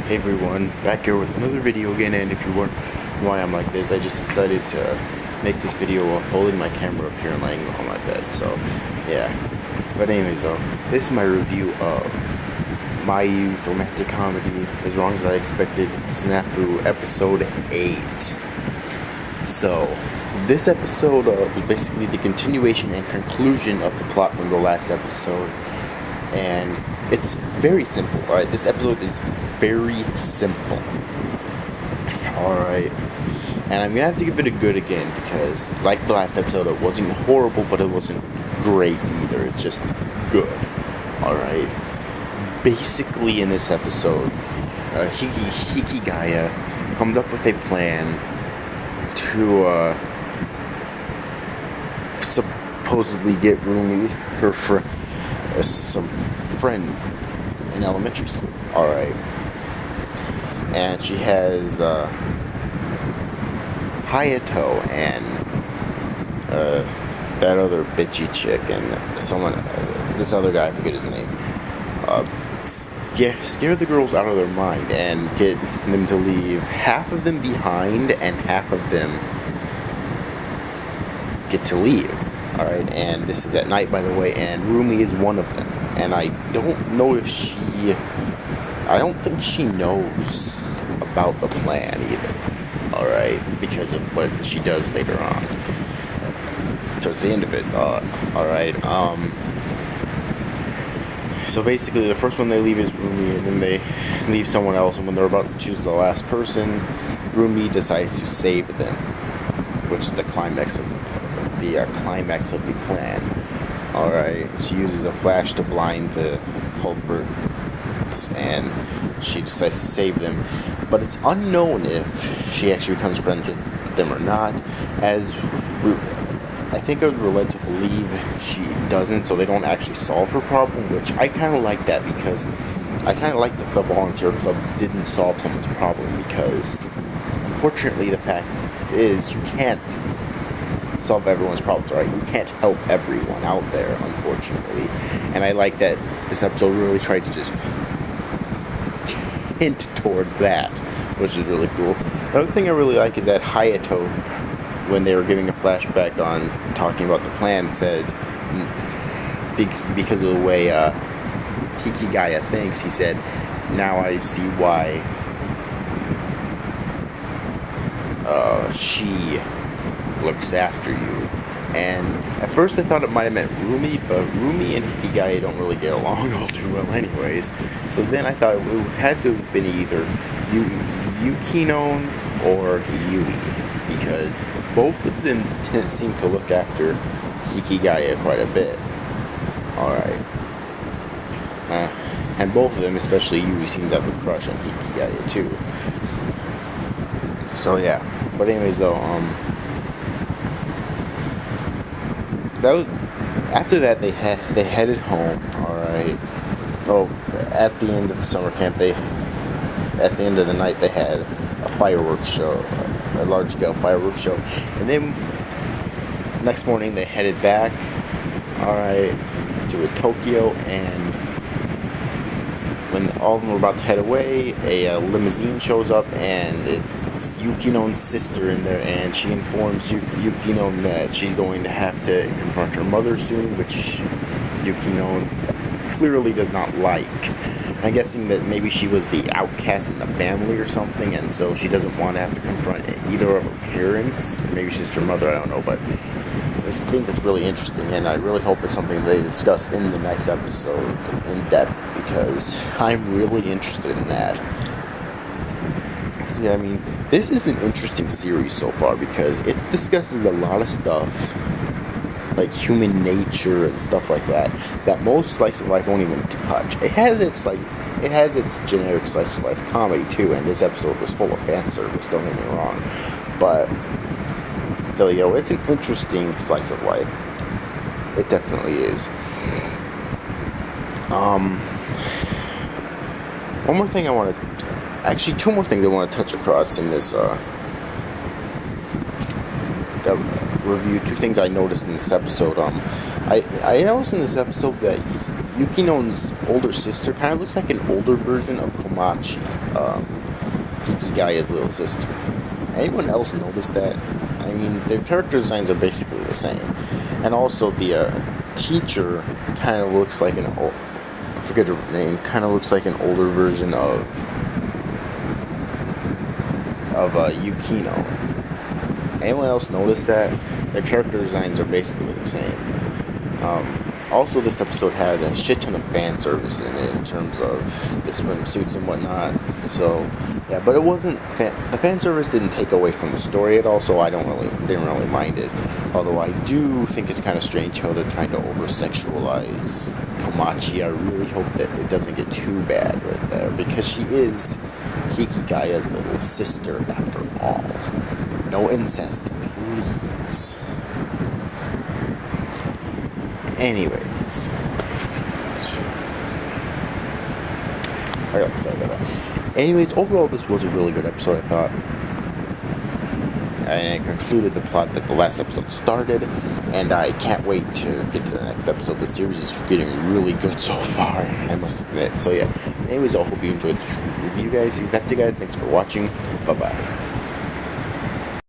Hey everyone, back here with another video again, and if you weren't why I'm like this, I just decided to make this video while holding my camera up here and laying on my bed, so yeah. But anyways though, this is my review of My Youth Romantic Comedy, As Wrong as I Expected, SNAFU Episode 8. So, this episode was basically the continuation and conclusion of the plot from the last episode, and it's very simple, alright? This episode is very simple, alright? And I'm gonna have to give it a good again, because like the last episode, it wasn't horrible, but it wasn't great either. It's just good, alright? Basically, in this episode, Hikigaya comes up with a plan to supposedly get Rumi, her some friends in elementary school. Alright. And she has Hayato and that other bitchy chick and this other guy, I forget his name, scare the girls out of their mind and get them to leave half of them behind and half of them get to leave. Alright, and this is at night, by the way, and Rumi is one of them. And I don't know if I don't think she knows about the plan either. Alright, because of what she does later on. Towards the end of it, alright, so basically the first one they leave is Rumi, and then they leave someone else, and when they're about to choose the last person, Rumi decides to save them, which is the climax of the plan. Alright, she uses a flash to blind the culprits, and she decides to save them. But it's unknown if she actually becomes friends with them or not, as I think I would be led to believe she doesn't, so they don't actually solve her problem, which I kind of like that, because I kind of like that the volunteer club didn't solve someone's problem, because unfortunately the fact is you can't solve everyone's problems, right? You can't help everyone out there, unfortunately. And I like that this episode really tried to just hint towards that, which is really cool. Another thing I really like is that Hayato, when they were giving a flashback on talking about the plan, said, because of the way Hikigaya thinks, he said, now I see why she looks after you. And at first I thought it might have meant Rumi, but Rumi and Hikigaya don't really get along all too well anyways. So then I thought it had to have been either Yukinon or Yui, because both of them seem to look after Hikigaya quite a bit. Alright. And both of them, especially Yui, seems to have a crush on Hikigaya too. So yeah. But anyways though, after that they headed home. Alright. Oh, at the end of the summer camp, at the end of the night, they had a fireworks show, a large-scale fireworks show, and then next morning they headed back, alright, to Tokyo, and when all of them were about to head away, a limousine shows up, and it's Yukinon's sister in there, and she informs Yukinon that she's going to have to confront her mother soon, which Yukinon clearly does not like. I'm guessing that maybe she was the outcast in the family or something, and so she doesn't want to have to confront either of her parents. Maybe she's her mother, I don't know, but this thing is really interesting, and I really hope it's something they discuss in the next episode in depth, because I'm really interested in that. Yeah, I mean, this is an interesting series so far, because it discusses a lot of stuff, like human nature and stuff like that most slice of life won't even touch. It has its generic slice of life comedy too, and this episode was full of fan service, don't get me wrong, but though, it's an interesting slice of life. It definitely is. One more thing actually two more things I want to touch across in this review. Two things I noticed in this episode. I noticed in this episode that Yukino's older sister kind of looks like an older version of Komachi, Hikigaya's little sister. Anyone else notice that? I mean, their character designs are basically the same. And also the teacher kind of looks like I forget her name, kind of looks like an older version of Yukino. Anyone else notice that? Their character designs are basically the same. Also, this episode had a shit ton of fan service in it in terms of the swimsuits and whatnot. So, yeah, but it wasn't the fan service didn't take away from the story at all. So I didn't really mind it. Although I do think it's kind of strange how they're trying to over-sexualize Komachi. I really hope that it doesn't get too bad right there, because she is Hikigaya's little sister after all. No incest, please. Anyways, sorry about that. Anyways, overall, this was a really good episode, I thought. And it concluded the plot that the last episode started, and I can't wait to get to the next episode. The series is getting really good so far, I must admit. So yeah, anyways, I hope you enjoyed this review, guys. Thanks for watching. Bye-bye.